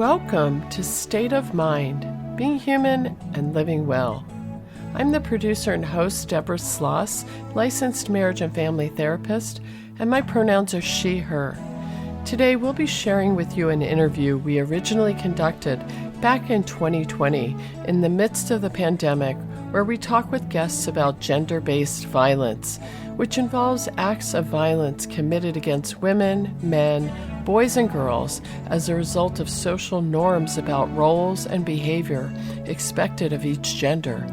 Welcome to State of Mind, Being Human and Living Well. I'm the producer and host, Deborah Sloss, licensed marriage and family therapist, and my pronouns are she, her. Today we'll be sharing with you an interview we originally conducted back in 2020 in the midst of the pandemic, where we talk with guests about gender-based violence, which involves acts of violence committed against women, men, boys and girls as a result of social norms about roles and behavior expected of each gender.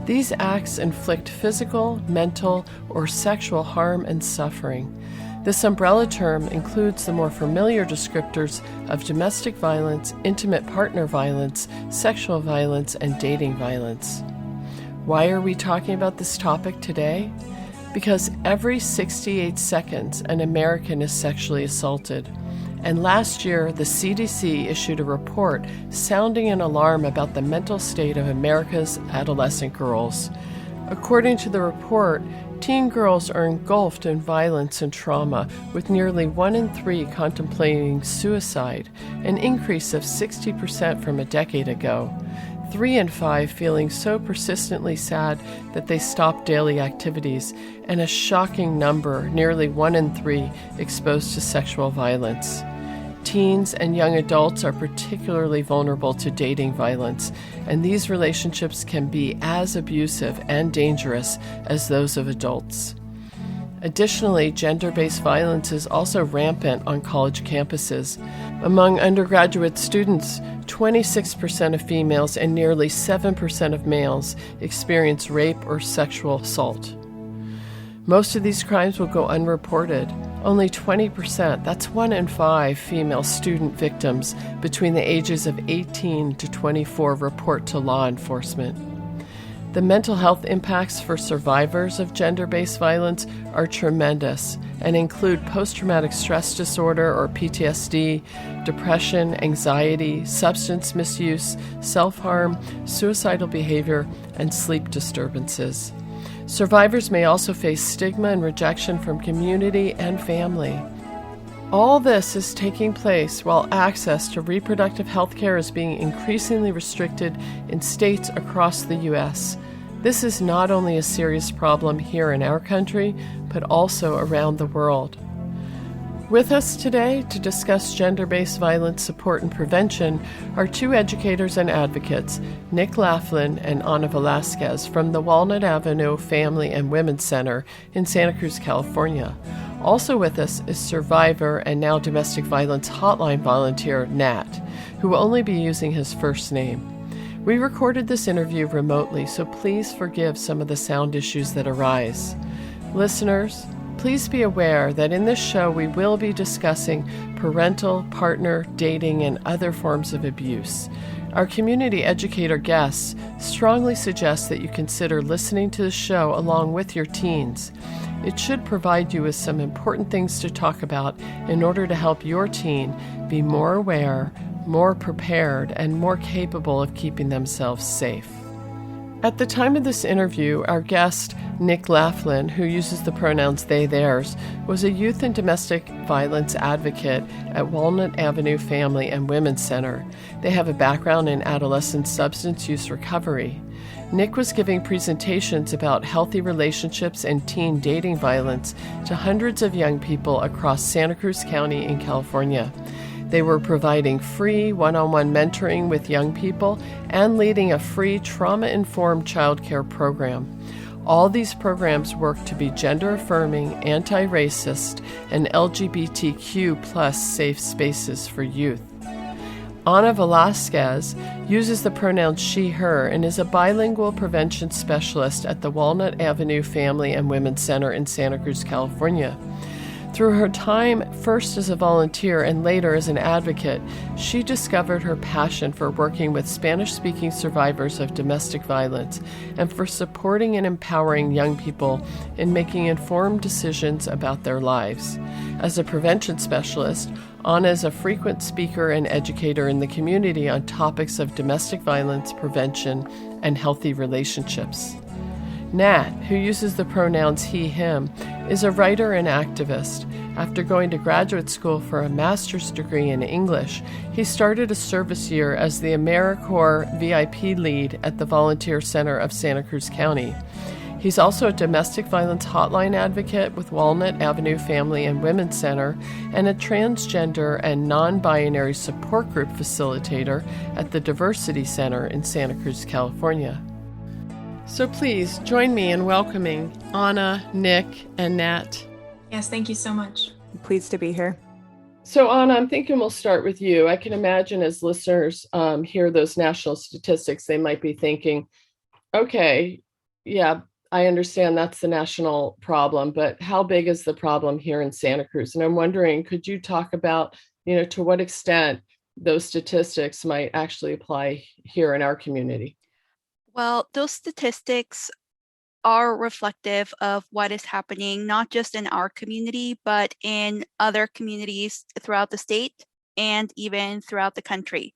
These acts inflict physical, mental, or sexual harm and suffering. This umbrella term includes the more familiar descriptors of domestic violence, intimate partner violence, sexual violence, and dating violence. Why are we talking about this topic today? Because every 68 seconds, an American is sexually assaulted. And last year, the CDC issued a report sounding an alarm about the mental state of America's adolescent girls. According to the report, teen girls are engulfed in violence and trauma, with nearly 1 in 3 contemplating suicide, an increase of 60% from a decade ago. 3 in 5 feeling so persistently sad that they stop daily activities, and a shocking number, nearly 1 in 3, exposed to sexual violence. Teens and young adults are particularly vulnerable to dating violence, and these relationships can be as abusive and dangerous as those of adults. Additionally, gender-based violence is also rampant on college campuses. Among undergraduate students, 26% of females and nearly 7% of males experience rape or sexual assault. Most of these crimes will go unreported. Only 20%, that's 1 in 5 female student victims between the ages of 18 to 24 report to law enforcement. The mental health impacts for survivors of gender-based violence are tremendous and include post-traumatic stress disorder or PTSD, depression, anxiety, substance misuse, self-harm, suicidal behavior, and sleep disturbances. Survivors may also face stigma and rejection from community and family. All this is taking place while access to reproductive health care is being increasingly restricted in states across the U.S. This is not only a serious problem here in our country, but also around the world. With us today to discuss gender-based violence support and prevention are 2 educators and advocates, Nick Laughlin and Ana Velasquez from the Walnut Avenue Family and Women's Center in Santa Cruz, California. Also with us is survivor and now domestic violence hotline volunteer, Nat, who will only be using his first name. We recorded this interview remotely, so please forgive some of the sound issues that arise. Listeners, please be aware that in this show we will be discussing parental, partner, dating, and other forms of abuse. Our community educator guests strongly suggest that you consider listening to the show along with your teens. It should provide you with some important things to talk about in order to help your teen be more aware, more prepared, and more capable of keeping themselves safe. At the time of this interview, our guest, Nick Laughlin, who uses the pronouns they, theirs, was a youth and domestic violence advocate at Walnut Avenue Family and Women's Center. They have a background in adolescent substance use recovery. Nick was giving presentations about healthy relationships and teen dating violence to hundreds of young people across Santa Cruz County in California. They were providing free one-on-one mentoring with young people and leading a free trauma-informed childcare program. All these programs work to be gender-affirming, anti-racist, and LGBTQ+ safe spaces for youth. Ana Velasquez uses the pronouns she, her, and is a bilingual prevention specialist at the Walnut Avenue Family and Women's Center in Santa Cruz, California. Through her time, first as a volunteer and later as an advocate, she discovered her passion for working with Spanish-speaking survivors of domestic violence and for supporting and empowering young people in making informed decisions about their lives. As a prevention specialist, Ana is a frequent speaker and educator in the community on topics of domestic violence prevention and healthy relationships. Nat, who uses the pronouns he, him, is a writer and activist. After going to graduate school for a master's degree in English, he started a service year as the AmeriCorps VIP lead at the Volunteer Center of Santa Cruz County. He's also a domestic violence hotline advocate with Walnut Avenue Family and Women's Center and a transgender and non-binary support group facilitator at the Diversity Center in Santa Cruz, California. So please join me in welcoming Anna, Nick, and Nat. Yes, thank you so much. Pleased to be here. So Anna, I'm thinking we'll start with you. I can imagine as listeners hear those national statistics, they might be thinking, okay, yeah, I understand that's the national problem, but how big is the problem here in Santa Cruz? And I'm wondering, could you talk about, to what extent those statistics might actually apply here in our community? Well, those statistics are reflective of what is happening, not just in our community, but in other communities throughout the state and even throughout the country.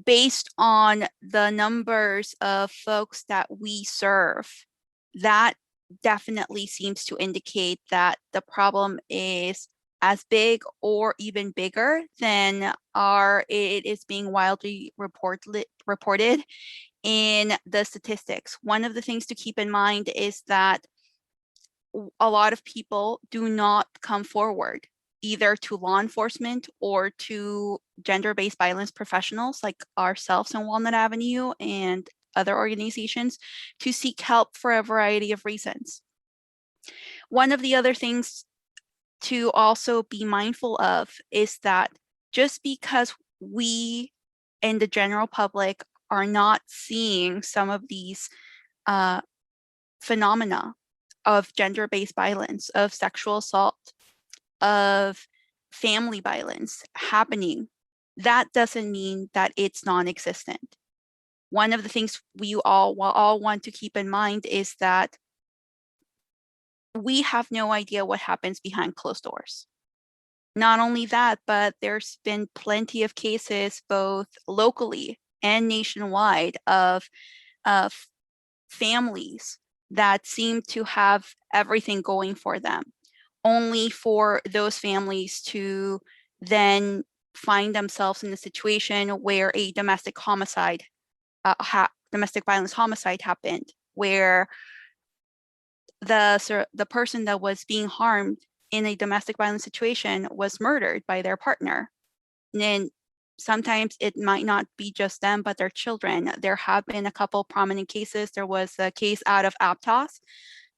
Based on the numbers of folks that we serve, that definitely seems to indicate that the problem is as big or even bigger than it is being widely reported in the statistics. One of the things to keep in mind is that a lot of people do not come forward either to law enforcement or to gender-based violence professionals like ourselves in Walnut Avenue and other organizations to seek help for a variety of reasons. One of the other things to also be mindful of is that just because we and the general public are not seeing some of these phenomena of gender-based violence, of sexual assault, of family violence happening, that doesn't mean that it's non-existent. One of the things we all want to keep in mind is that we have no idea what happens behind closed doors. Not only that, but there's been plenty of cases both locally and nationwide of families that seem to have everything going for them, only for those families to then find themselves in a situation where a domestic violence homicide happened, where the person that was being harmed in a domestic violence situation was murdered by their partner. And then sometimes it might not be just them, but their children. There have been a couple prominent cases. There was a case out of Aptos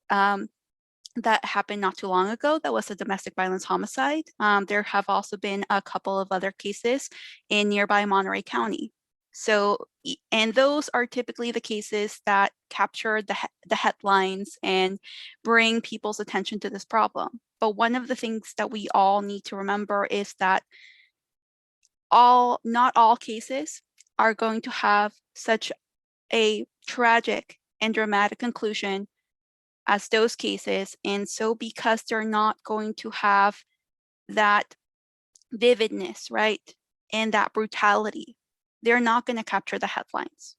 that happened not too long ago. That was a domestic violence homicide. There have also been a couple of other cases in nearby Monterey County. So, and those are typically the cases that capture the headlines and bring people's attention to this problem. But one of the things that we all need to remember is that not all cases are going to have such a tragic and dramatic conclusion as those cases. And so because they're not going to have that vividness, right, and that brutality, they're not going to capture the headlines.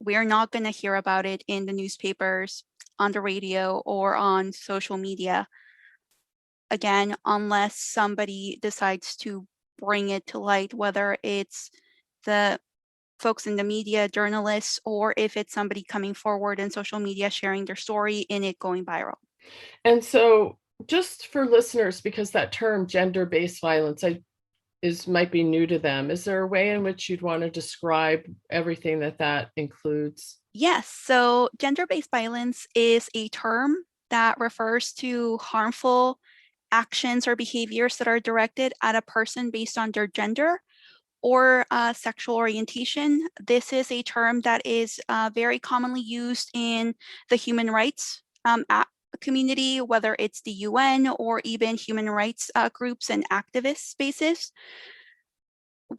We're not going to hear about it in the newspapers, on the radio, or on social media. Again, unless somebody decides to bring it to light, whether it's the folks in the media, journalists, or if it's somebody coming forward in social media, sharing their story and it going viral. And so just for listeners, because that term gender-based violence might be new to them, is there a way in which you'd want to describe everything that includes? Yes, so gender-based violence is a term that refers to harmful actions or behaviors that are directed at a person based on their gender or sexual orientation. This is a term that is very commonly used in the human rights community, whether it's the UN or even human rights groups and activist spaces.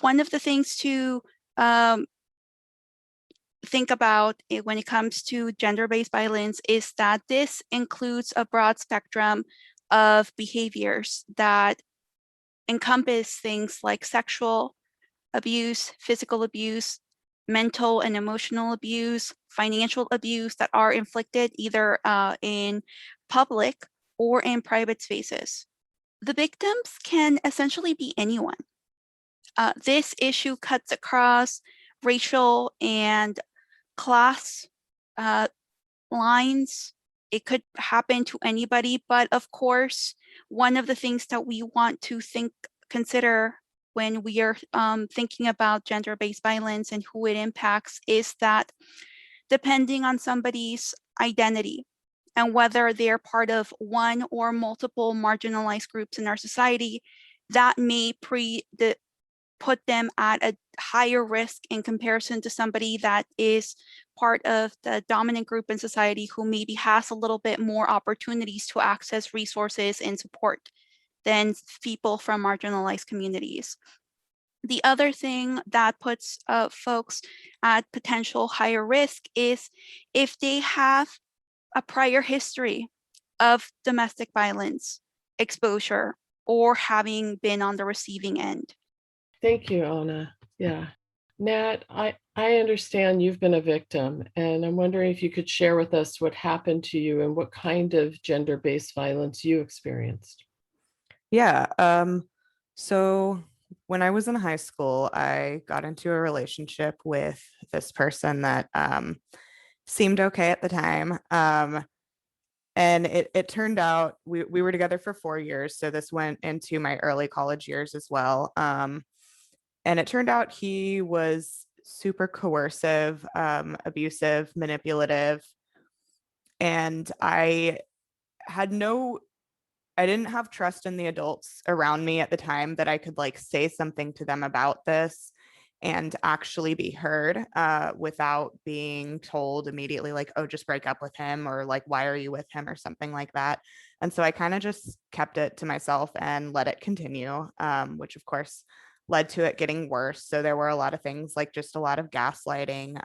One of the things to think about when it comes to gender-based violence is that this includes a broad spectrum of behaviors that encompass things like sexual abuse, physical abuse, mental and emotional abuse, financial abuse that are inflicted either in public or in private spaces. The victims can essentially be anyone. This issue cuts across racial and class lines. It could happen to anybody, but of course, one of the things that we want to consider when we are thinking about gender-based violence and who it impacts is that depending on somebody's identity and whether they're part of one or multiple marginalized groups in our society, that may put them at a higher risk in comparison to somebody that is part of the dominant group in society who maybe has a little bit more opportunities to access resources and support than people from marginalized communities. The other thing that puts folks at potential higher risk is if they have a prior history of domestic violence exposure or having been on the receiving end. Thank you, Anna. Yeah. Nat, I understand you've been a victim, and I'm wondering if you could share with us what happened to you and what kind of gender-based violence you experienced. Yeah. So when I was in high school, I got into a relationship with this person that seemed okay at the time. And it turned out we were together for 4 years. So this went into my early college years as well. And it turned out he was super coercive, abusive, manipulative. And I didn't have trust in the adults around me at the time that I could like say something to them about this and actually be heard without being told immediately like, oh, just break up with him, or like, why are you with him, or something like that. And so I kind of just kept it to myself and let it continue, which of course led to it getting worse. So there were a lot of things like just a lot of gaslighting.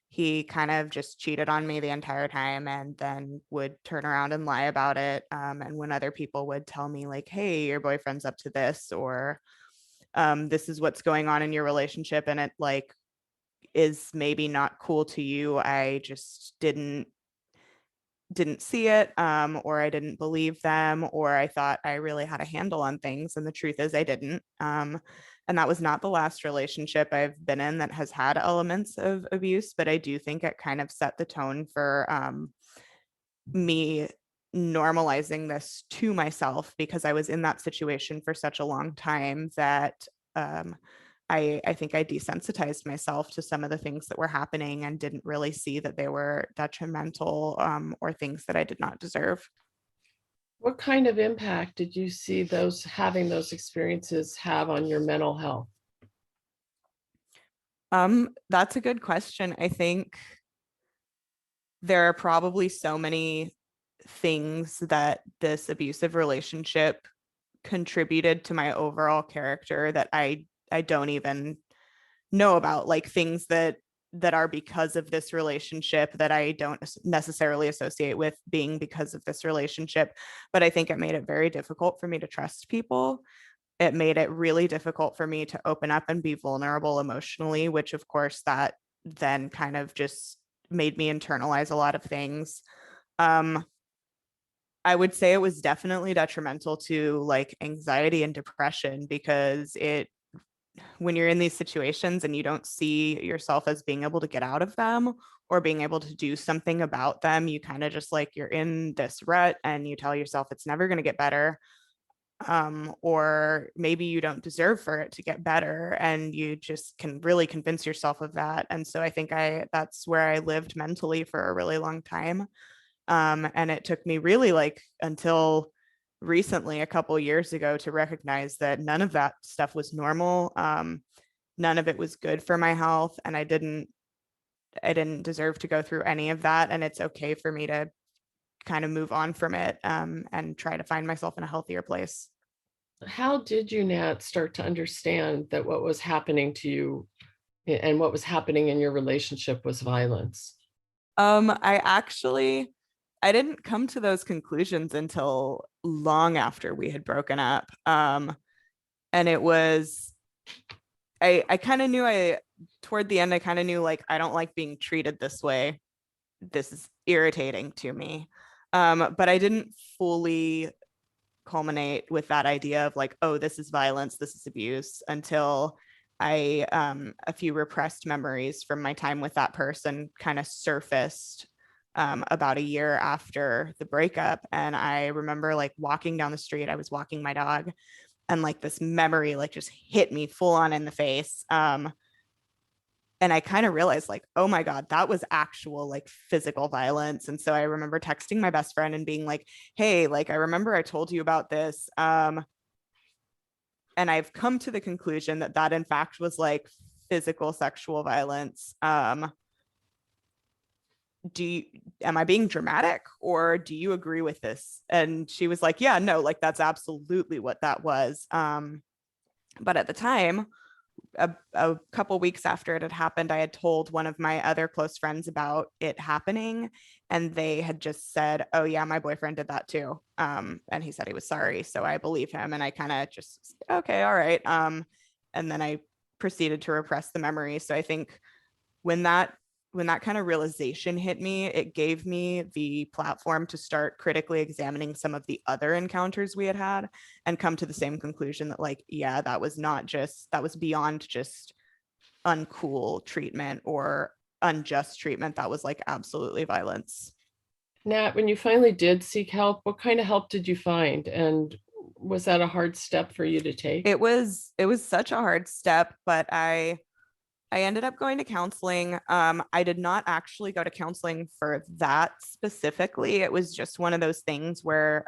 He kind of just cheated on me the entire time and then would turn around and lie about it. And when other people would tell me like, hey, your boyfriend's up to this, or this is what's going on in your relationship and it like is maybe not cool to you, I just didn't see it, or I didn't believe them, or I thought I really had a handle on things, and the truth is I didn't. And that was not the last relationship I've been in that has had elements of abuse, but I do think it kind of set the tone for me normalizing this to myself, because I was in that situation for such a long time that I think I desensitized myself to some of the things that were happening and didn't really see that they were detrimental, or things that I did not deserve. What kind of impact did you see having those experiences have on your mental health? That's a good question. I think there are probably so many things that this abusive relationship contributed to my overall character that I don't even know about, like things that are because of this relationship that I don't necessarily associate with being because of this relationship. But I think it made it very difficult for me to trust people. It made it really difficult for me to open up and be vulnerable emotionally, which of course that then kind of just made me internalize a lot of things. I would say it was definitely detrimental to like anxiety and depression, because when you're in these situations and you don't see yourself as being able to get out of them or being able to do something about them, you kind of just like, you're in this rut and you tell yourself it's never going to get better. Or maybe you don't deserve for it to get better, and you just can really convince yourself of that. And so I think that's where I lived mentally for a really long time. And it took me really like until recently, a couple years ago, to recognize that none of that stuff was normal. None of it was good for my health, and I didn't deserve to go through any of that. And it's okay for me to kind of move on from it, and try to find myself in a healthier place. How did you, Nat, start to understand that what was happening to you and what was happening in your relationship was violence? I didn't come to those conclusions until long after we had broken up. And it was, I kind of knew toward the end, I kind of knew like, I don't like being treated this way. This is irritating to me. But I didn't fully culminate with that idea of like, oh, this is violence, this is abuse, until a few repressed memories from my time with that person kind of surfaced about a year after the breakup. And I remember like walking down the street, I was walking my dog, and like this memory like just hit me full on in the face. And I kind of realized like, oh my God, that was actual like physical violence. And so I remember texting my best friend and being like, hey, like, I remember I told you about this. And I've come to the conclusion that that in fact was like physical sexual violence. Am I being dramatic, or do you agree with this? And she was like, yeah, no, like that's absolutely what that was. But at the time, a couple weeks after it had happened, I had told one of my other close friends about it happening, and they had just said, oh yeah, my boyfriend did that too. And he said he was sorry. So I believe him, and I kind of just, okay, all right. And then I proceeded to repress the memory. So I think when that kind of realization hit me, it gave me the platform to start critically examining some of the other encounters we had had, and come to the same conclusion that like, yeah, that was beyond just uncool treatment or unjust treatment. That was like absolutely violence. Nat, when you finally did seek help, what kind of help did you find? And was that a hard step for you to take? It was such a hard step, but I ended up going to counseling. I did not actually go to counseling for that specifically. It was just one of those things where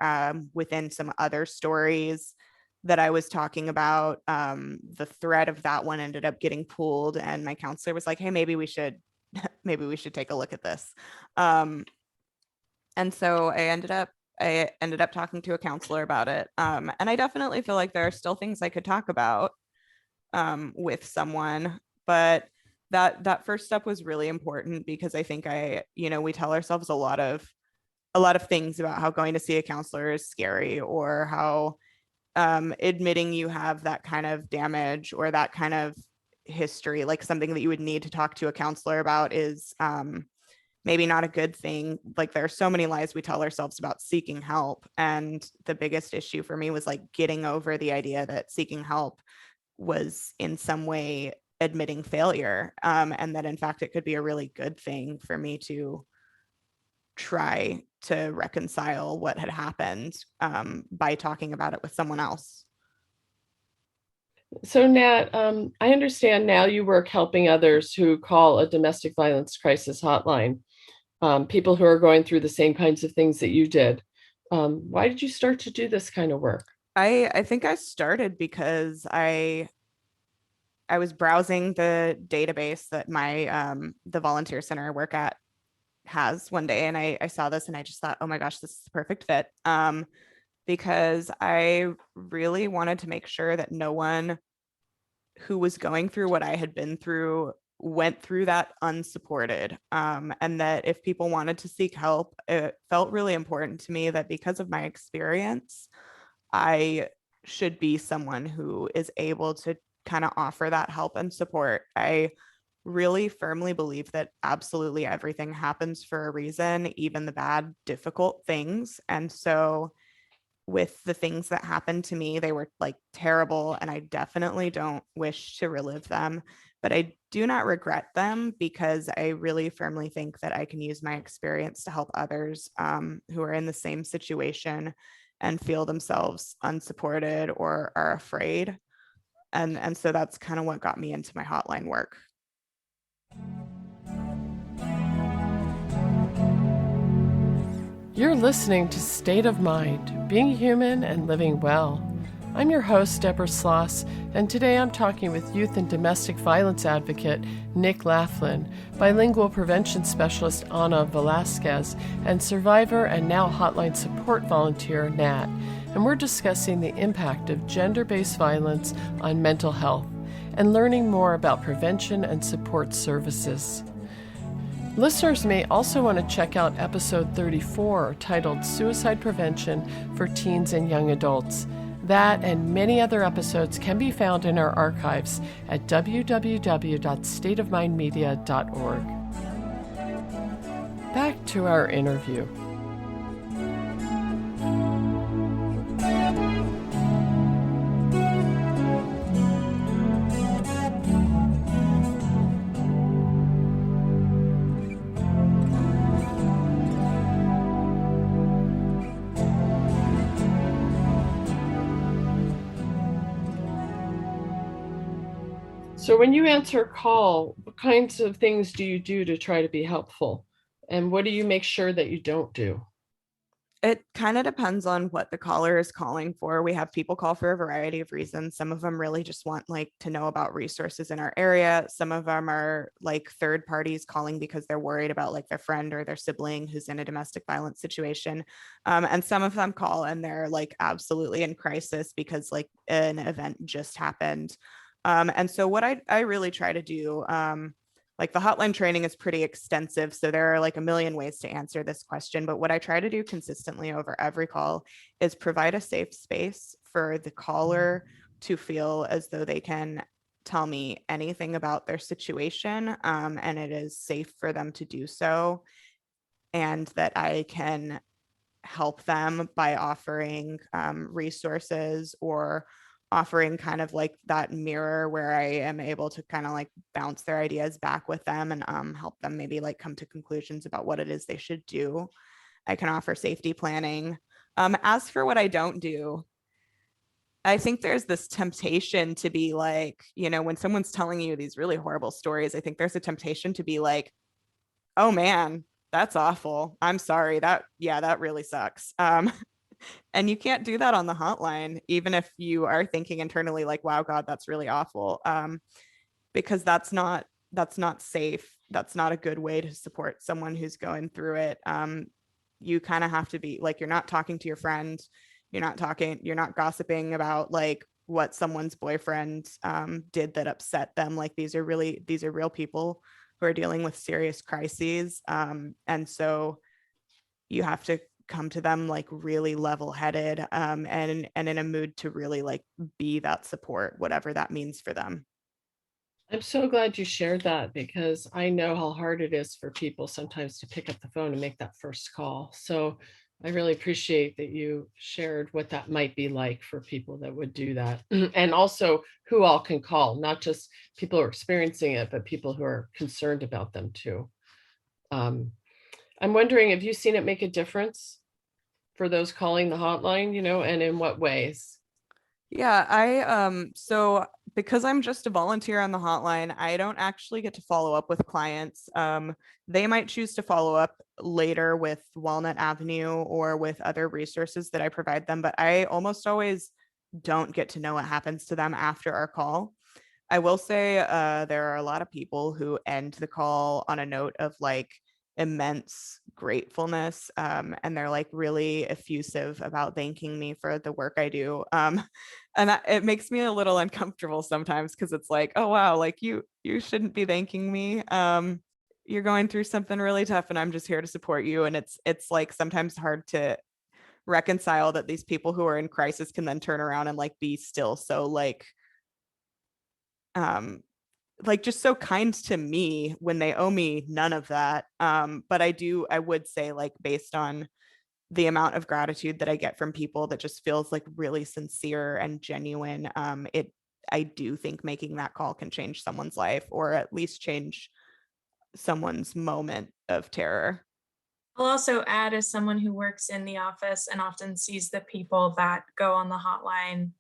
within some other stories that I was talking about, the thread of that one ended up getting pulled, and my counselor was like, hey, maybe we should take a look at this. And so I ended up talking to a counselor about it. And I definitely feel like there are still things I could talk about with someone. But that first step was really important, because I think we tell ourselves a lot of things about how going to see a counselor is scary, or how admitting you have that kind of damage or that kind of history, like something that you would need to talk to a counselor about, is maybe not a good thing. Like there are so many lies we tell ourselves about seeking help. And the biggest issue for me was like getting over the idea that seeking help was in some way admitting failure, and that in fact it could be a really good thing for me to try to reconcile what had happened by talking about it with someone else. So Nat, I understand now you work helping others who call a domestic violence crisis hotline, people who are going through the same kinds of things that you did. Why did you start to do this kind of work? I think I started because I was browsing the database that my the volunteer center I work at has one day, and I saw this and I just thought, oh my gosh, this is the perfect fit, because I really wanted to make sure that no one who was going through what I had been through went through that unsupported, and that if people wanted to seek help, it felt really important to me that because of my experience, I should be someone who is able to kind of offer that help and support. I really firmly believe that absolutely everything happens for a reason, even the bad, difficult things. And so with the things that happened to me, they were like terrible, and I definitely don't wish to relive them, but I do not regret them, because I really firmly think that I can use my experience to help others who are in the same situation and feel themselves unsupported or are afraid. And so that's kind of what got me into my hotline work. You're listening to State of Mind, Being Human and Living Well. I'm your host, Deborah Sloss, and today I'm talking with youth and domestic violence advocate Nick Laughlin, bilingual prevention specialist Ana Velasquez, and survivor and now hotline support volunteer Nat. And we're discussing the impact of gender-based violence on mental health and learning more about prevention and support services. Listeners may also want to check out episode 34, titled Suicide Prevention for Teens and Young Adults. That and many other episodes can be found in our archives at www.stateofmindmedia.org. Back to our interview. So when you answer a call, what kinds of things do you do to try to be helpful? And what do you make sure that you don't do? It kind of depends on what the caller is calling for. We have people call for a variety of reasons. Some of them really just want like to know about resources in our area. Some of them are like third parties calling because they're worried about like their friend or their sibling who's in a domestic violence situation. And some of them call and they're like absolutely in crisis because like an event just happened. And so what I really try to do, like the hotline training is pretty extensive. So there are like a million ways to answer this question. But what I try to do consistently over every call is provide a safe space for the caller to feel as though they can tell me anything about their situation. And it is safe for them to do so. And that I can help them by offering resources or offering kind of like that mirror where I am able to kind of like bounce their ideas back with them and help them maybe like come to conclusions about what it is they should do. I can offer safety planning. As for what I don't do, I think there's this temptation to be like, you know, when someone's telling you these really horrible stories, I think there's a temptation to be like, oh man, that's awful. I'm sorry. That really sucks. And you can't do that on the hotline, even if you are thinking internally like, wow, God, that's really awful. Because that's not safe. That's not a good way to support someone who's going through it. You kind of have to be like, you're not talking to your friend. You're not gossiping about like what someone's boyfriend did that upset them. Like these are real people who are dealing with serious crises. And so you have to come to them like really level-headed and in a mood to really like be that support, whatever that means for them. I'm so glad you shared that because I know how hard it is for people sometimes to pick up the phone and make that first call. So I really appreciate that you shared what that might be like for people that would do that. And also who all can call, not just people who are experiencing it, but people who are concerned about them too. I'm wondering, have you seen it make a difference for those calling the hotline, you know, and in what ways? Yeah, so because I'm just a volunteer on the hotline, I don't actually get to follow up with clients. They might choose to follow up later with Walnut Avenue or with other resources that I provide them, but I almost always don't get to know what happens to them after our call. I will say there are a lot of people who end the call on a note of like immense gratefulness, and they're like really effusive about thanking me for the work I do. And it makes me a little uncomfortable sometimes because it's like, oh wow, like you shouldn't be thanking me. You're going through something really tough and I'm just here to support you. And it's like sometimes hard to reconcile that these people who are in crisis can then turn around and like be still so like just so kind to me when they owe me none of that. But I would say like based on the amount of gratitude that I get from people that just feels like really sincere and genuine, I do think making that call can change someone's life or at least change someone's moment of terror. I'll also add, as someone who works in the office and often sees the people that go on the hotline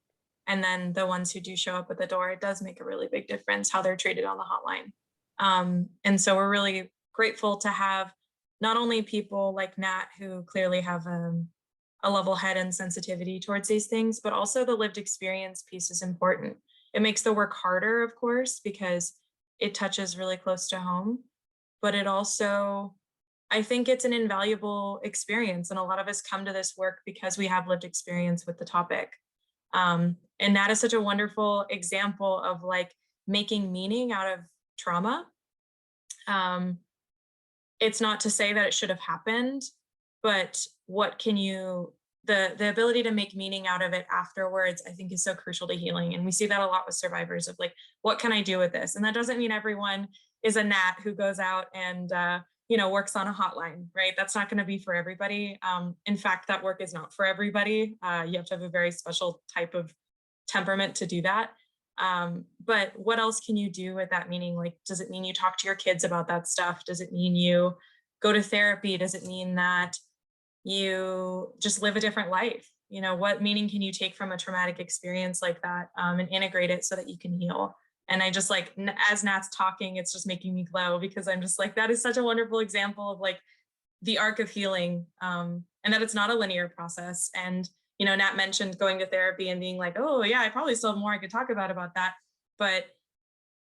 and then the ones who do show up at the door, it does make a really big difference how they're treated on the hotline. And so we're really grateful to have not only people like Nat who clearly have a level head and sensitivity towards these things, but also the lived experience piece is important. It makes the work harder, of course, because it touches really close to home, but it also, I think it's an invaluable experience. And a lot of us come to this work because we have lived experience with the topic. And that is such a wonderful example of like making meaning out of trauma. It's not to say that it should have happened, but what can you the ability to make meaning out of it afterwards, I think, is so crucial to healing. And we see that a lot with survivors of like, what can I do with this? And that doesn't mean everyone is a Nat who goes out and works on a hotline, right? That's not going to be for everybody. In fact, that work is not for everybody. You have to have a very special type of temperament to do that. But what else can you do with that meaning? Like, does it mean you talk to your kids about that stuff? Does it mean you go to therapy? Does it mean that you just live a different life? What meaning can you take from a traumatic experience like that, and integrate it so that you can heal? And I just like, as Nat's talking, it's just making me glow, because I'm just like, that is such a wonderful example of like the arc of healing, and that it's not a linear process. And Nat mentioned going to therapy and being like, oh yeah, I probably still have more I could talk about that. But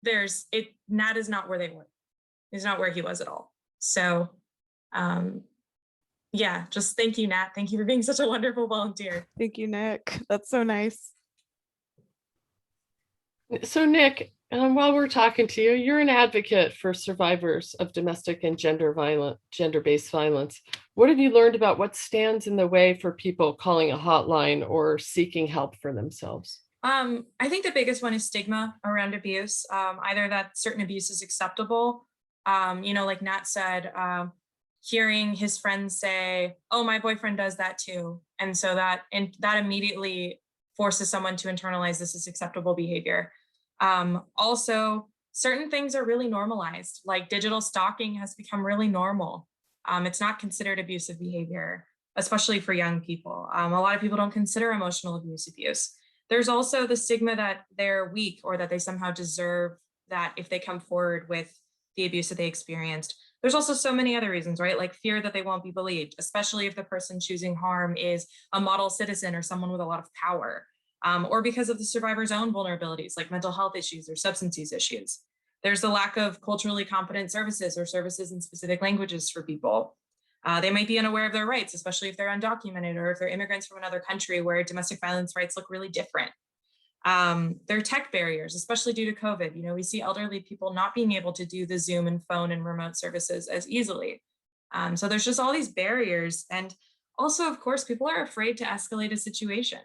Nat is not where they were. He's not where he was at all. So yeah, just thank you, Nat. Thank you for being such a wonderful volunteer. Thank you, Nick. That's so nice. So Nick, while we're talking to you, you're an advocate for survivors of domestic and gender-based violence. What have you learned about what stands in the way for people calling a hotline or seeking help for themselves? I think the biggest one is stigma around abuse. Either that certain abuse is acceptable, like Nat said, hearing his friends say, oh, my boyfriend does that too. And so that immediately forces someone to internalize this as acceptable behavior. Also, certain things are really normalized, like digital stalking has become really normal. It's not considered abusive behavior, especially for young people. A lot of people don't consider emotional abuse abuse. There's also the stigma that they're weak, or that they somehow deserve that if they come forward with the abuse that they experienced. There's also so many other reasons, right? Like fear that they won't be believed, especially if the person choosing harm is a model citizen or someone with a lot of power, or because of the survivor's own vulnerabilities, like mental health issues or substance use issues. There's the lack of culturally competent services or services in specific languages for people. They might be unaware of their rights, especially if they're undocumented or if they're immigrants from another country where domestic violence rights look really different. There are tech barriers, especially due to COVID. We see elderly people not being able to do the Zoom and phone and remote services as easily. So there's just all these barriers. And also, of course, people are afraid to escalate a situation.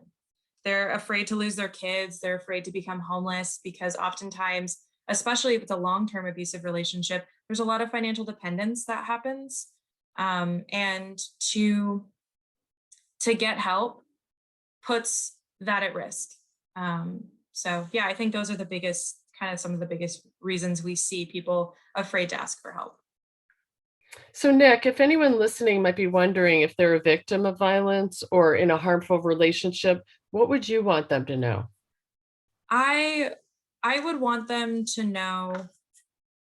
They're afraid to lose their kids. They're afraid to become homeless, because oftentimes, especially if it's a long-term abusive relationship, there's a lot of financial dependence that happens. And to get help puts that at risk. So yeah, I think those are some of the biggest reasons we see people afraid to ask for help. So Nick, if anyone listening might be wondering if they're a victim of violence or in a harmful relationship, what would you want them to know? I would want them to know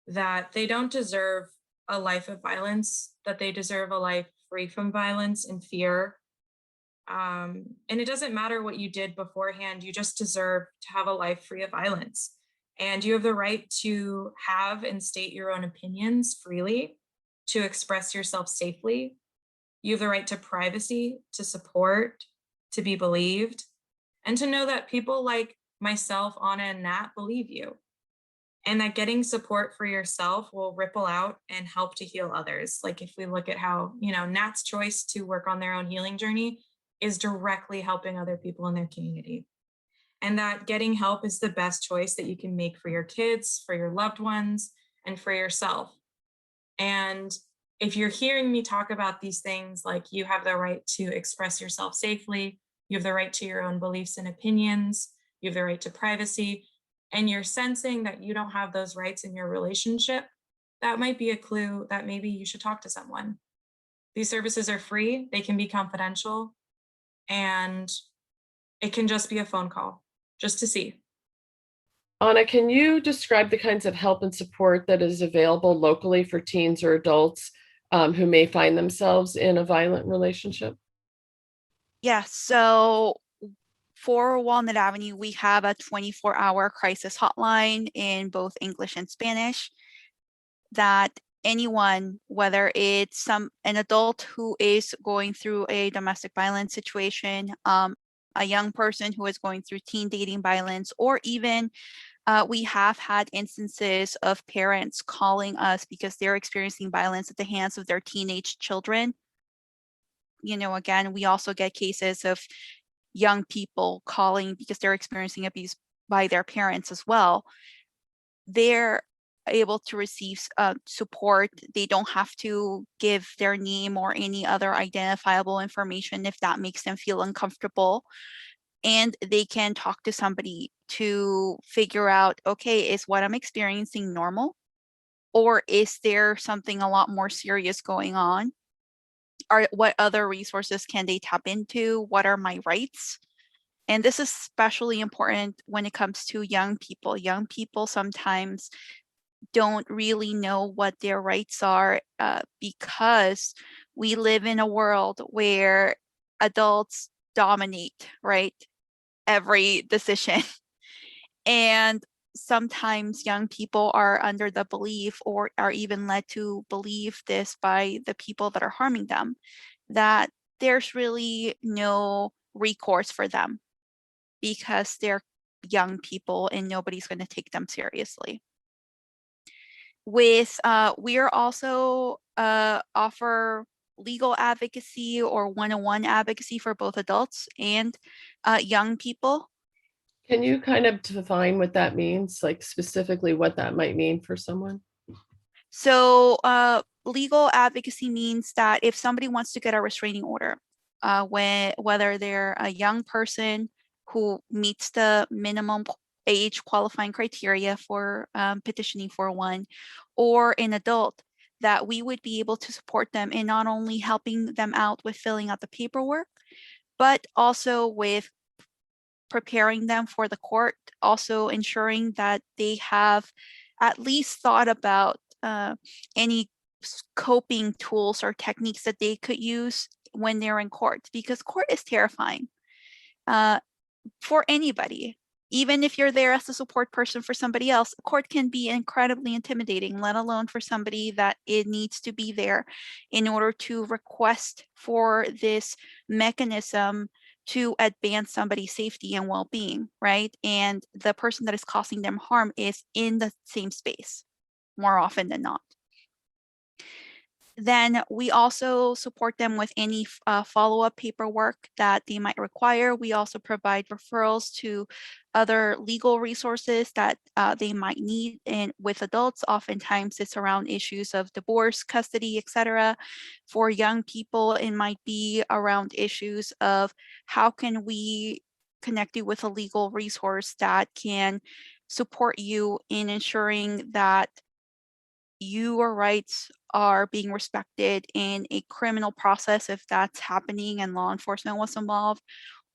that they don't deserve a life of violence, that they deserve a life free from violence and fear. And it doesn't matter what you did beforehand, you just deserve to have a life free of violence. And you have the right to have and state your own opinions freely, to express yourself safely. You have the right to privacy, to support, to be believed, and to know that people like myself, Anna, and Nat believe you. And that getting support for yourself will ripple out and help to heal others. Like if we look at how, Nat's choice to work on their own healing journey is directly helping other people in their community. And that getting help is the best choice that you can make for your kids, for your loved ones, and for yourself. And if you're hearing me talk about these things, like you have the right to express yourself safely, you have the right to your own beliefs and opinions, you have the right to privacy, and you're sensing that you don't have those rights in your relationship, that might be a clue that maybe you should talk to someone. These services are free, they can be confidential, and it can just be a phone call, just to see. Anna, can you describe the kinds of help and support that is available locally for teens or adults who may find themselves in a violent relationship? Yeah, so for Walnut Avenue, we have a 24-hour crisis hotline in both English and Spanish that anyone, whether it's an adult who is going through a domestic violence situation, a young person who is going through teen dating violence, or even we have had instances of parents calling us because they're experiencing violence at the hands of their teenage children. again, we also get cases of young people calling because they're experiencing abuse by their parents as well. They're able to receive support. They don't have to give their name or any other identifiable information if that makes them feel uncomfortable. And they can talk to somebody to figure out, okay, is what I'm experiencing normal? Or is there something a lot more serious going on? What other resources can they tap into? What are my rights? And this is especially important when it comes to young people. Young people sometimes don't really know what their rights are because we live in a world where adults dominate, right? Every decision. And sometimes young people are under the belief or are even led to believe this by the people that are harming them, that there's really no recourse for them because they're young people and nobody's going to take them seriously. We are also offer legal advocacy or one-on-one advocacy for both adults and young people. Can you kind of define what that means, like specifically what that might mean for someone? So legal advocacy means that if somebody wants to get a restraining order, whether they're a young person who meets the minimum age qualifying criteria for petitioning for one, or an adult, that we would be able to support them in not only helping them out with filling out the paperwork, but also with preparing them for the court, also ensuring that they have at least thought about any coping tools or techniques that they could use when they're in court, because court is terrifying for anybody. Even if you're there as a support person for somebody else, court can be incredibly intimidating, let alone for somebody that it needs to be there in order to request for this mechanism to advance somebody's safety and well-being, right? And the person that is causing them harm is in the same space more often than not. Then we also support them with any follow-up paperwork that they might require. We also provide referrals to other legal resources that they might need. And with adults, oftentimes it's around issues of divorce, custody, etc. For young people, it might be around issues of how can we connect you with a legal resource that can support you in ensuring that your rights are being respected in a criminal process if that's happening and law enforcement was involved,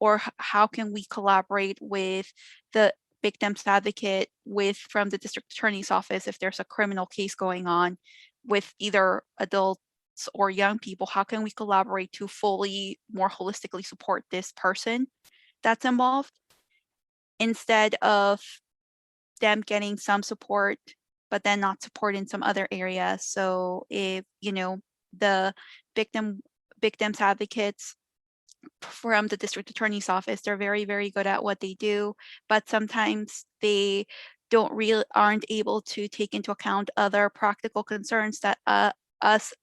or how can we collaborate with the victim's advocate from the district attorney's office if there's a criminal case going on with either adults or young people. How can we collaborate to fully, more holistically support this person that's involved instead of them getting some support but then not support in some other areas? So if the victims advocates from the district attorney's office, they're very, very good at what they do, but sometimes they aren't able to take into account other practical concerns that us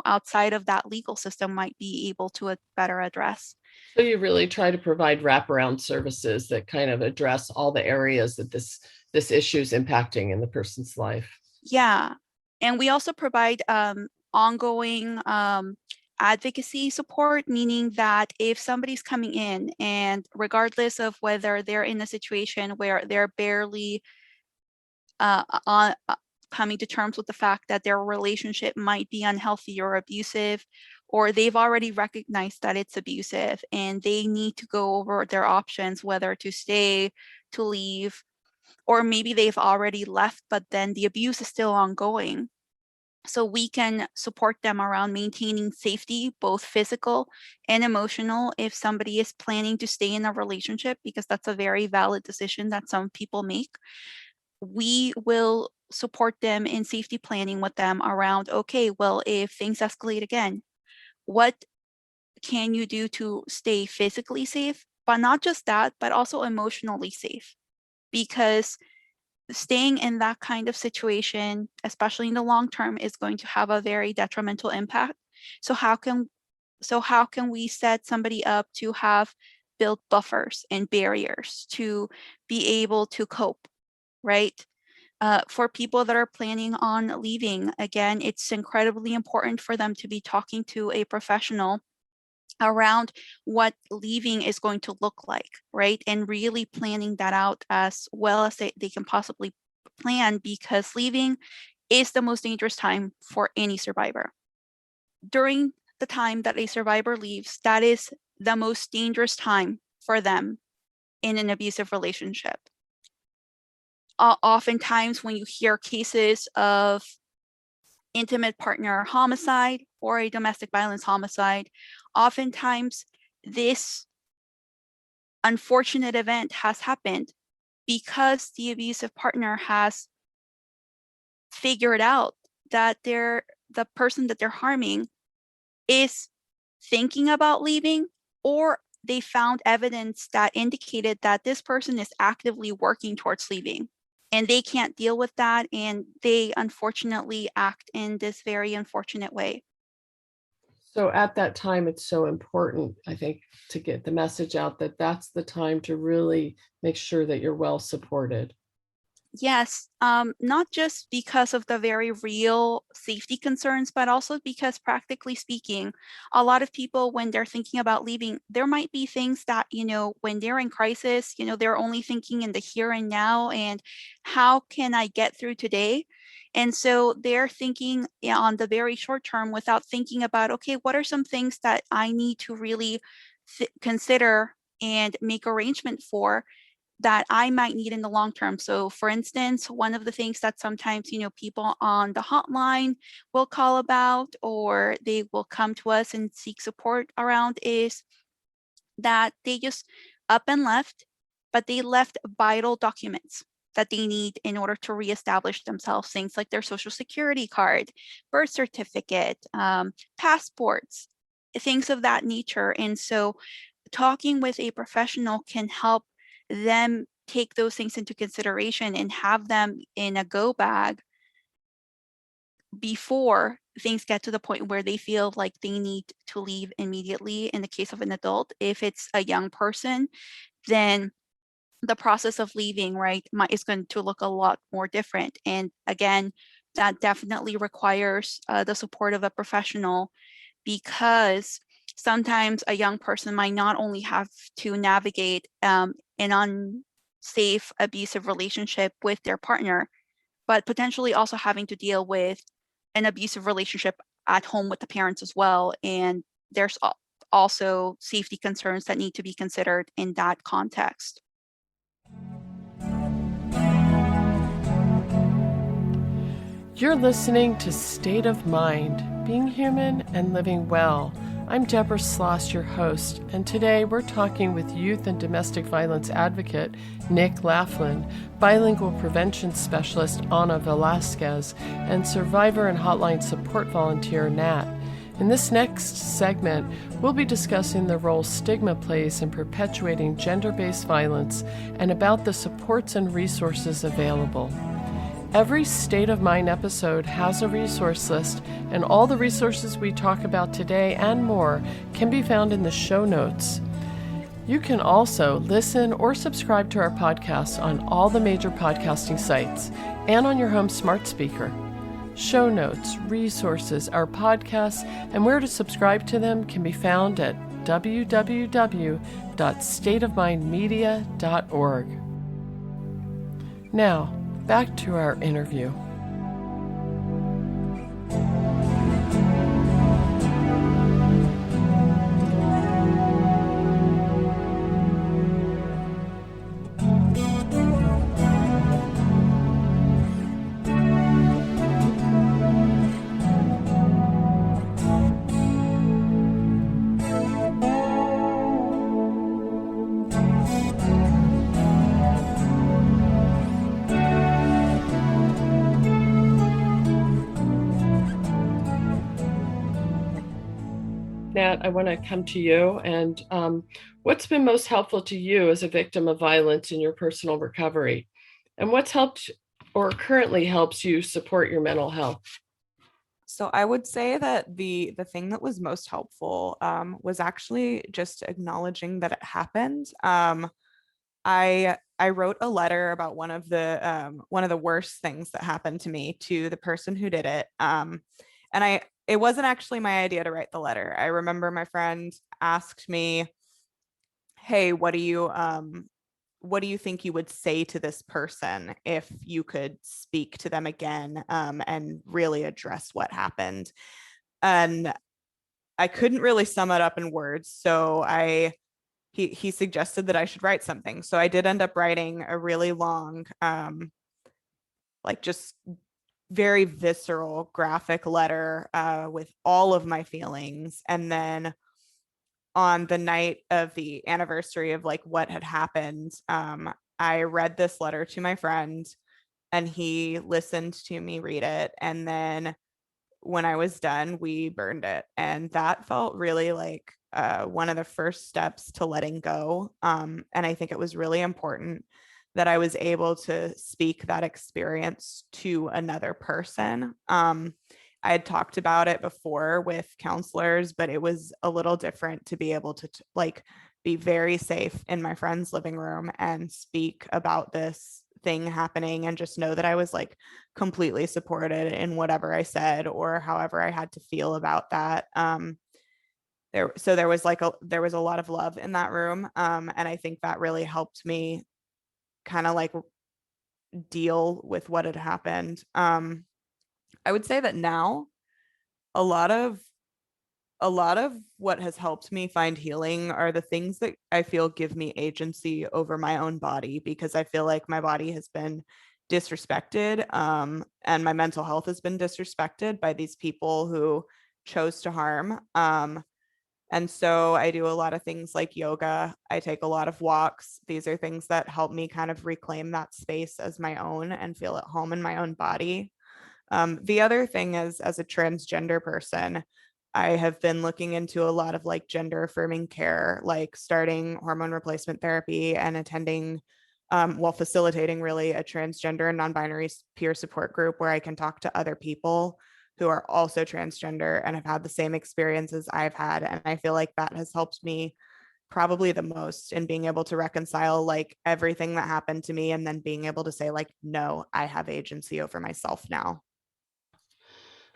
outside of that legal system might be able to better address. So you really try to provide wraparound services that kind of address all the areas that this issue is impacting in the person's life. Yeah, and we also provide ongoing advocacy support, meaning that if somebody's coming in and regardless of whether they're in a situation where they're barely coming to terms with the fact that their relationship might be unhealthy or abusive, or they've already recognized that it's abusive and they need to go over their options, whether to stay, to leave, or maybe they've already left, but then the abuse is still ongoing. So we can support them around maintaining safety, both physical and emotional, if somebody is planning to stay in a relationship, because that's a very valid decision that some people make. We will support them in safety planning with them around, okay, well, if things escalate again, what can you do to stay physically safe? But not just that, but also emotionally safe. Because staying in that kind of situation, especially in the long term, is going to have a very detrimental impact. So how can So how can we set somebody up to have built buffers and barriers to be able to cope, right? For people that are planning on leaving, again, it's incredibly important for them to be talking to a professional around what leaving is going to look like, right? And really planning that out as well as they can possibly plan, because leaving is the most dangerous time for any survivor. During the time that a survivor leaves, that is the most dangerous time for them in an abusive relationship. Oftentimes, when you hear cases of intimate partner homicide or a domestic violence homicide, oftentimes this unfortunate event has happened because the abusive partner has figured out that the person that they're harming is thinking about leaving, or they found evidence that indicated that this person is actively working towards leaving and they can't deal with that, and they unfortunately act in this very unfortunate way. So at that time, it's so important, I think, to get the message out that that's the time to really make sure that you're well supported. Yes, not just because of the very real safety concerns, but also because, practically speaking, a lot of people, when they're thinking about leaving, there might be things that, when they're in crisis, they're only thinking in the here and now and how can I get through today? And so they're thinking on the very short term without thinking about, okay, what are some things that I need to really consider and make arrangement for that I might need in the long term. So for instance, one of the things that sometimes, people on the hotline will call about, or they will come to us and seek support around, is that they just up and left, but they left vital documents that they need in order to reestablish themselves. Things like their social security card, birth certificate, passports, things of that nature. And so talking with a professional can help them take those things into consideration and have them in a go bag before things get to the point where they feel like they need to leave immediately. In the case of an adult, if it's a young person, then the process of leaving, right, is going to look a lot more different. And again, that definitely requires the support of a professional, because sometimes a young person might not only have to navigate an unsafe, abusive relationship with their partner, but potentially also having to deal with an abusive relationship at home with the parents as well. And there's also safety concerns that need to be considered in that context. You're listening to State of Mind, Being Human and Living Well. I'm Deborah Sloss, your host, and today we're talking with youth and domestic violence advocate Nick Laughlin, bilingual prevention specialist Ana Velasquez, and survivor and hotline support volunteer Nat. In this next segment, we'll be discussing the role stigma plays in perpetuating gender-based violence and about the supports and resources available. Every State of Mind episode has a resource list, and all the resources we talk about today and more can be found in the show notes. You can also listen or subscribe to our podcasts on all the major podcasting sites and on your home smart speaker. Show notes, resources, our podcasts, and where to subscribe to them can be found at www.stateofmindmedia.org. Now, back to our interview. Nat, I want to come to you. And what's been most helpful to you as a victim of violence in your personal recovery? And what's helped or currently helps you support your mental health? So I would say that the thing that was most helpful was actually just acknowledging that it happened. I wrote a letter about one of the worst things that happened to me to the person who did it. And it wasn't actually my idea to write the letter. I remember my friend asked me, "Hey, what do you think you would say to this person if you could speak to them again and really address what happened?" And I couldn't really sum it up in words, so he suggested that I should write something. So I did end up writing a really long, like just very visceral, graphic letter with all of my feelings. And then on the night of the anniversary of like what had happened, I read this letter to my friend and he listened to me read it. And then when I was done, we burned it. And that felt really like one of the first steps to letting go. And I think it was really important that I was able to speak that experience to another person. I had talked about it before with counselors, but it was a little different to be able to like be very safe in my friend's living room and speak about this thing happening and just know that I was like completely supported in whatever I said or however I had to feel about that. There was there was a lot of love in that room. And I think that really helped me kind of like deal with what had happened. I would say that now a lot of what has helped me find healing are the things that I feel give me agency over my own body, because I feel like my body has been disrespected, and my mental health has been disrespected by these people who chose to harm. And so I do a lot of things like yoga. I take a lot of walks. These are things that help me kind of reclaim that space as my own and feel at home in my own body. The other thing is, as a transgender person, I have been looking into a lot of like gender affirming care, like starting hormone replacement therapy and attending, while facilitating really a transgender and non-binary peer support group where I can talk to other people who are also transgender and have had the same experiences I've had. And I feel like that has helped me probably the most in being able to reconcile like everything that happened to me and then being able to say like, no, I have agency over myself now.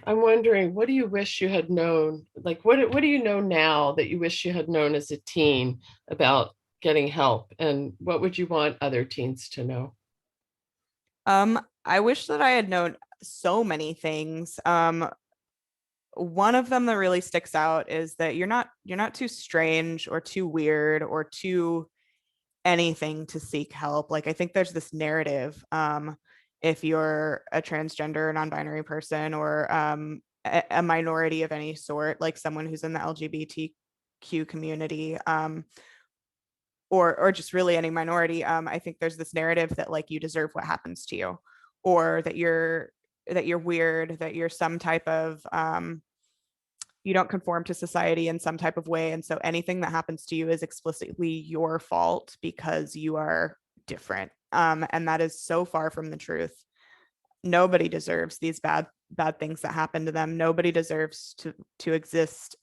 I'm wondering, what do you wish you had known? Like, what do you know now that you wish you had known as a teen about getting help? And what would you want other teens to know? I wish that I had known so many things. One of them that really sticks out is that you're not too strange or too weird or too anything to seek help. Like I think there's this narrative, if you're a transgender or non-binary person or a minority of any sort, like someone who's in the LGBTQ community, or just really any minority, I think there's this narrative that like you deserve what happens to you, or that you're weird, that you're some type of you don't conform to society in some type of way. And so anything that happens to you is explicitly your fault because you are different. And that is so far from the truth. Nobody deserves these bad things that happen to them. Nobody deserves to exist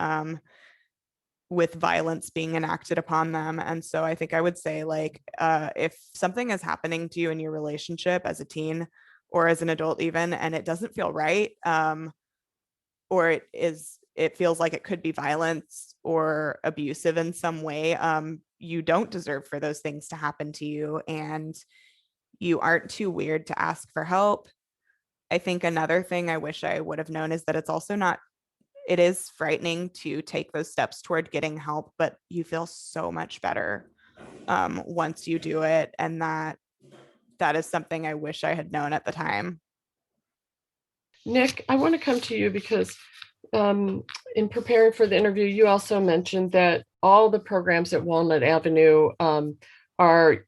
with violence being enacted upon them. And so I think I would say like, if something is happening to you in your relationship as a teen or as an adult even, and it doesn't feel right, or it feels like it could be violence or abusive in some way, you don't deserve for those things to happen to you, and you aren't too weird to ask for help. I think another thing I wish I would have known is that it is frightening to take those steps toward getting help, but you feel so much better once you do it. And that is something I wish I had known at the time. Nick, I want to come to you because in preparing for the interview, you also mentioned that all the programs at Walnut Avenue are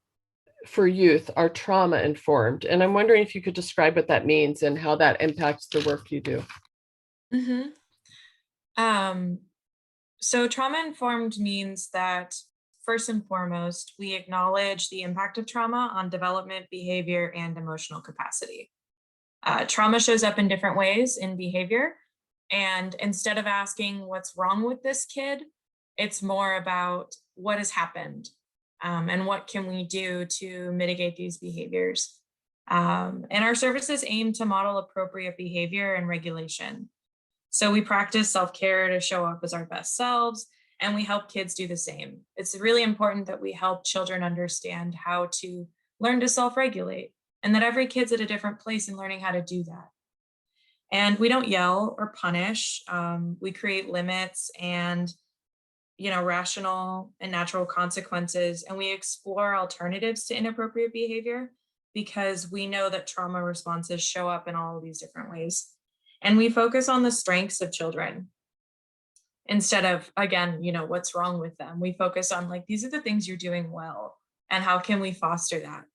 for youth, are trauma informed. And I'm wondering if you could describe what that means and how that impacts the work you do. Mm-hmm. So trauma informed means that first and foremost, we acknowledge the impact of trauma on development, behavior, and emotional capacity. Trauma shows up in different ways in behavior. And instead of asking what's wrong with this kid, it's more about what has happened, and what can we do to mitigate these behaviors. And our services aim to model appropriate behavior and regulation. So we practice self-care to show up as our best selves, and we help kids do the same. It's really important that we help children understand how to learn to self-regulate, and that every kid's at a different place in learning how to do that. And we don't yell or punish. We create limits and rational and natural consequences, and we explore alternatives to inappropriate behavior because we know that trauma responses show up in all of these different ways. And we focus on the strengths of children instead of, again, what's wrong with them. We focus on like, these are the things you're doing well, and how can we foster that?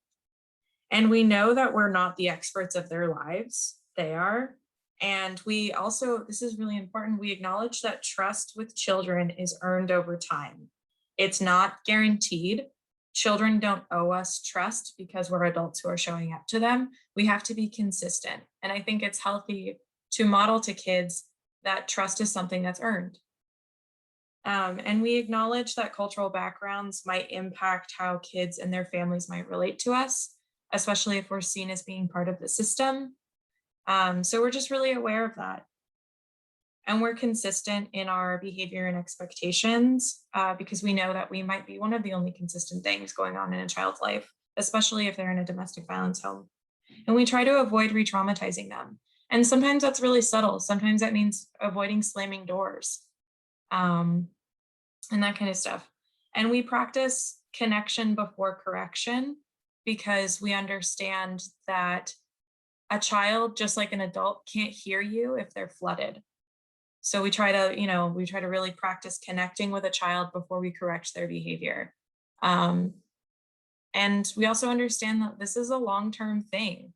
And we know that we're not the experts of their lives, they are. And we also, this is really important, we acknowledge that trust with children is earned over time. It's not guaranteed. Children don't owe us trust because we're adults who are showing up to them. We have to be consistent. And I think it's healthy to model to kids that trust is something that's earned. And we acknowledge that cultural backgrounds might impact how kids and their families might relate to us, especially if we're seen as being part of the system. So we're just really aware of that. And we're consistent in our behavior and expectations because we know that we might be one of the only consistent things going on in a child's life, especially if they're in a domestic violence home. And we try to avoid re-traumatizing them. And sometimes that's really subtle. Sometimes that means avoiding slamming doors and that kind of stuff. And we practice connection before correction because we understand that a child, just like an adult, can't hear you if they're flooded. So we try to really practice connecting with a child before we correct their behavior. And we also understand that this is a long-term thing.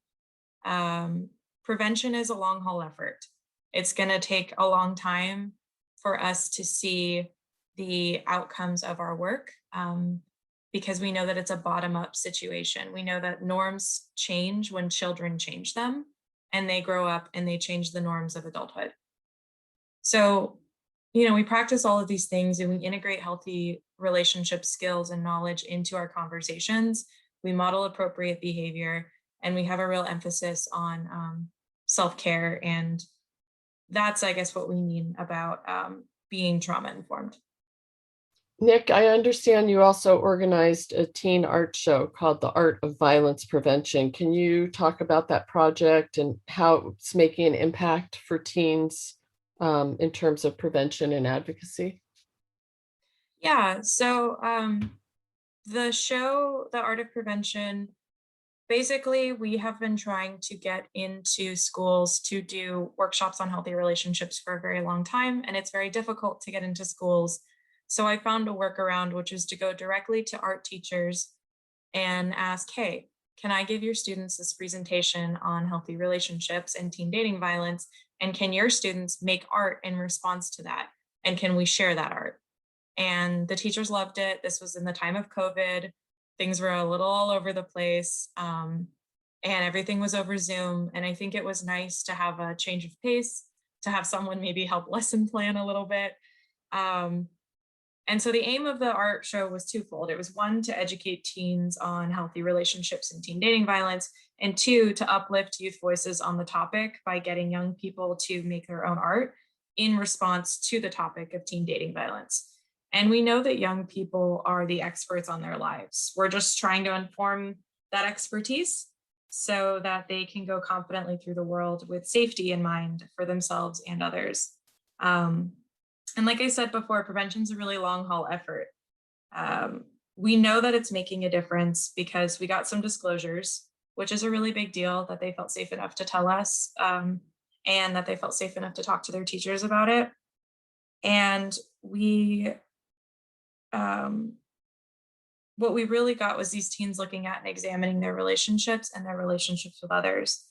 Prevention is a long haul effort. It's going to take a long time for us to see the outcomes of our work because we know that it's a bottom-up situation. We know that norms change when children change them, and they grow up and they change the norms of adulthood. So, we practice all of these things, and we integrate healthy relationship skills and knowledge into our conversations. We model appropriate behavior, and we have a real emphasis on self-care. And that's, I guess, what we mean about being trauma-informed. Nick, I understand you also organized a teen art show called The Art of Violence Prevention. Can you talk about that project and how it's making an impact for teens in terms of prevention and advocacy? Yeah, so the show, The Art of Prevention, basically we have been trying to get into schools to do workshops on healthy relationships for a very long time, and it's very difficult to get into schools. So I found a workaround, which is to go directly to art teachers and ask, hey, can I give your students this presentation on healthy relationships and teen dating violence? And can your students make art in response to that? And can we share that art? And the teachers loved it. This was in the time of COVID. Things were a little all over the place. And everything was over Zoom. And I think it was nice to have a change of pace, to have someone maybe help lesson plan a little bit. And so the aim of the art show was twofold. It was one, to educate teens on healthy relationships and teen dating violence, and two, to uplift youth voices on the topic by getting young people to make their own art in response to the topic of teen dating violence. And we know that young people are the experts on their lives. We're just trying to inform that expertise so that they can go confidently through the world with safety in mind for themselves and others. And like I said before, prevention is a really long haul effort. We know that it's making a difference because we got some disclosures, which is a really big deal, that they felt safe enough to tell us and that they felt safe enough to talk to their teachers about it. And what we really got was these teens looking at and examining their relationships and their relationships with others.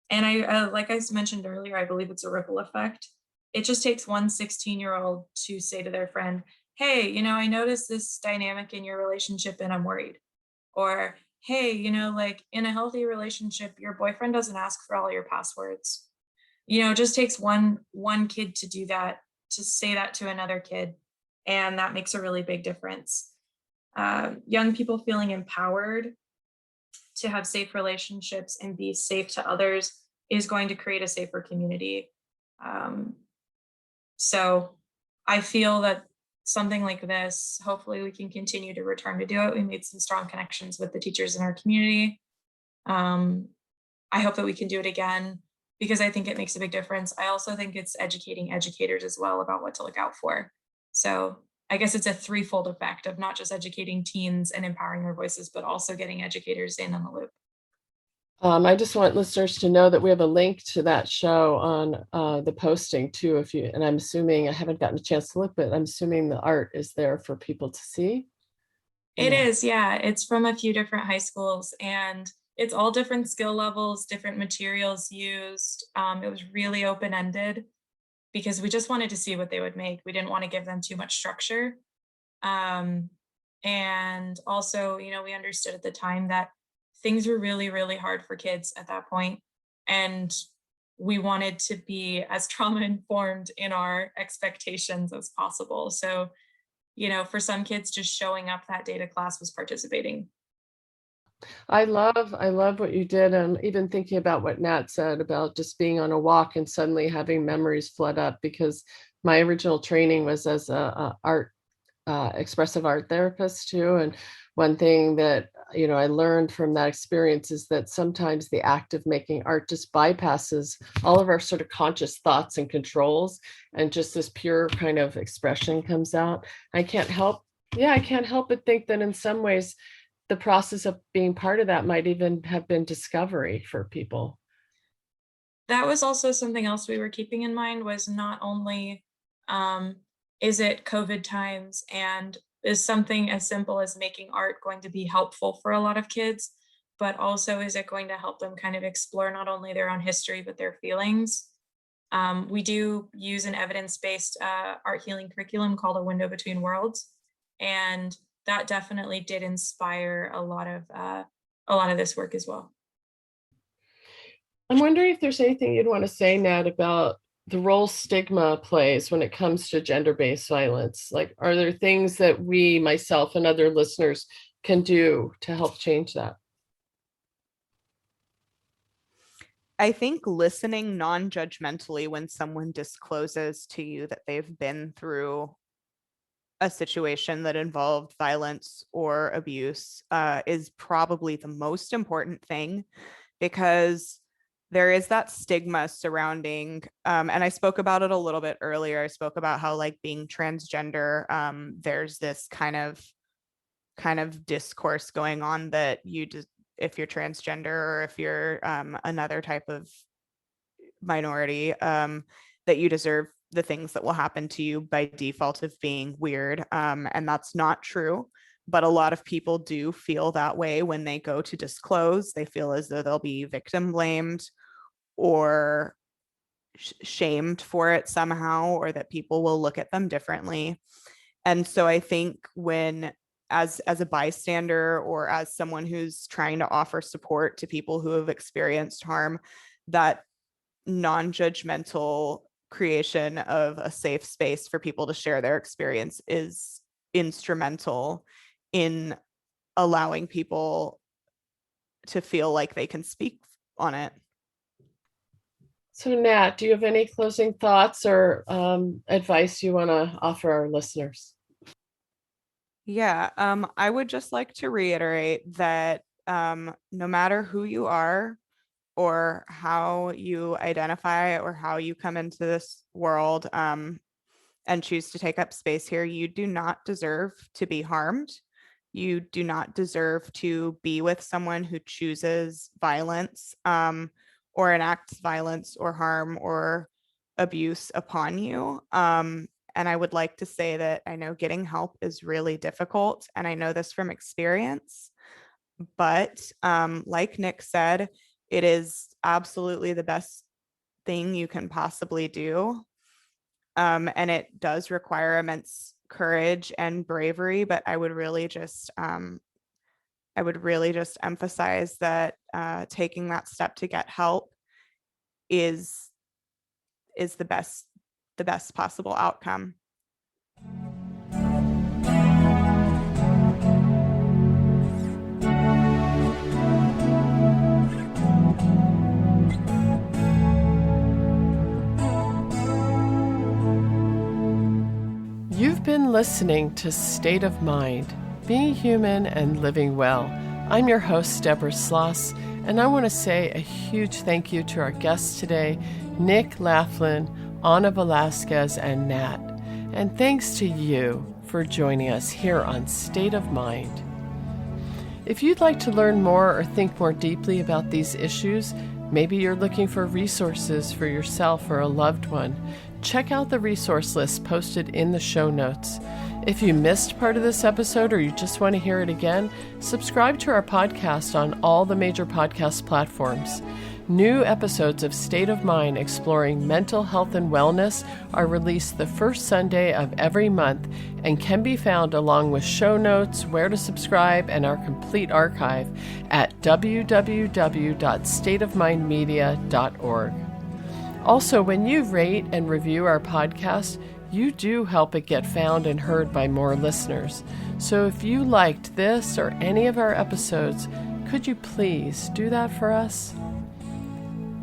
And I like I mentioned earlier, I believe it's a ripple effect. It just takes one 16-year-old to say to their friend, hey, I noticed this dynamic in your relationship and I'm worried. Or, hey, like in a healthy relationship, your boyfriend doesn't ask for all your passwords. it just takes one kid to do that, to say that to another kid, and that makes a really big difference. Young people feeling empowered to have safe relationships and be safe to others is going to create a safer community. Um, so I feel that something like this, hopefully we can continue to return to do it. We made some strong connections with the teachers in our community. I hope that we can do it again because I think it makes a big difference. I also think it's educating educators as well about what to look out for. So I guess it's a threefold effect of not just educating teens and empowering their voices, but also getting educators in on the loop. I just want listeners to know that we have a link to that show on the posting too. And I'm assuming, I haven't gotten a chance to look, but I'm assuming the art is there for people to see. It is, yeah. It's from a few different high schools and it's all different skill levels, different materials used. It was really open-ended because we just wanted to see what they would make. We didn't want to give them too much structure. And also, we understood at the time that things were really, really hard for kids at that point. And we wanted to be as trauma informed in our expectations as possible. So, for some kids, just showing up that day to class was participating. I love what you did. I'm even thinking about what Nat said about just being on a walk and suddenly having memories flood up, because my original training was as a art expressive art therapist too. And one thing that, I learned from that experience is that sometimes the act of making art just bypasses all of our sort of conscious thoughts and controls, and just this pure kind of expression comes out. I can't help but think that in some ways the process of being part of that might even have been discovery for people. That was also something else we were keeping in mind, was not only um, is it COVID times and is something as simple as making art going to be helpful for a lot of kids, but also is it going to help them kind of explore not only their own history, but their feelings. We do use an evidence-based art healing curriculum called A Window Between Worlds. And that definitely did inspire a lot of this work as well. I'm wondering if there's anything you'd want to say, Nat, about the role stigma plays when it comes to gender-based violence. Like, are there things that we, myself and other listeners, can do to help change that? I think listening non-judgmentally when someone discloses to you that they've been through a situation that involved violence or abuse is probably the most important thing, because there is that stigma surrounding, and I spoke about it a little bit earlier. I spoke about how, like, being transgender, there's this kind of discourse going on that you just, if you're transgender or if you're another type of minority, that you deserve the things that will happen to you by default of being weird. And that's not true. But a lot of people do feel that way when they go to disclose. They feel as though they'll be victim blamed or shamed for it somehow, or that people will look at them differently. And so I think when, as a bystander or as someone who's trying to offer support to people who have experienced harm, that non-judgmental creation of a safe space for people to share their experience is instrumental in allowing people to feel like they can speak on it. So Nat, do you have any closing thoughts or advice you want to offer our listeners? Yeah, I would just like to reiterate that no matter who you are or how you identify or how you come into this world and choose to take up space here, you do not deserve to be harmed. You do not deserve to be with someone who chooses violence or enacts violence or harm or abuse upon you. And I would like to say that I know getting help is really difficult, and I know this from experience. But like Nick said, it is absolutely the best thing you can possibly do. And it does require immense courage and bravery, but I would really just emphasize that taking that step to get help is is the best possible outcome. You've been listening to State of Mind, Being Human and Living Well. I'm your host, Deborah Sloss, and I want to say a huge thank you to our guests today, Nick Laughlin, Anna Velasquez, and Nat. And thanks to you for joining us here on State of Mind. If you'd like to learn more or think more deeply about these issues, maybe you're looking for resources for yourself or a loved one, check out the resource list posted in the show notes. If you missed part of this episode or you just want to hear it again, subscribe to our podcast on all the major podcast platforms. New episodes of State of Mind exploring mental health and wellness are released the first Sunday of every month and can be found along with show notes, where to subscribe, and our complete archive at www.stateofmindmedia.org. Also, when you rate and review our podcast, you do help it get found and heard by more listeners. So if you liked this or any of our episodes, could you please do that for us?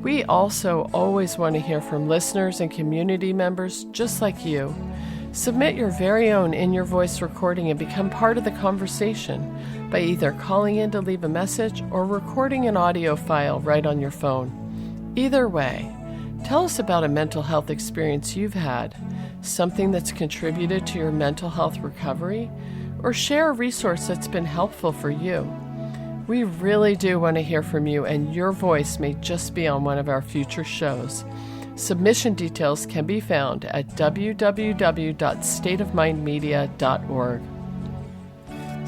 We also always want to hear from listeners and community members just like you. Submit your very own In Your Voice recording and become part of the conversation by either calling in to leave a message or recording an audio file right on your phone. Either way, tell us about a mental health experience you've had, something that's contributed to your mental health recovery, or share a resource that's been helpful for you. We really do want to hear from you, and your voice may just be on one of our future shows. Submission details can be found at www.stateofmindmedia.org.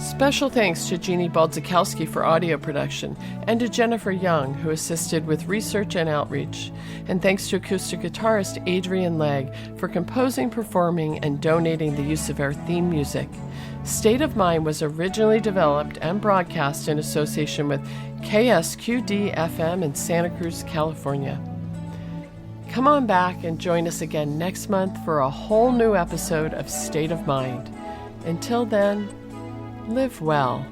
Special thanks to Jeannie Baldzikowski for audio production, and to Jennifer Young, who assisted with research and outreach. And thanks to acoustic guitarist Adrian Legg for composing, performing, and donating the use of our theme music. State of Mind was originally developed and broadcast in association with KSQD-FM in Santa Cruz, California. Come on back and join us again next month for a whole new episode of State of Mind. Until then, live well.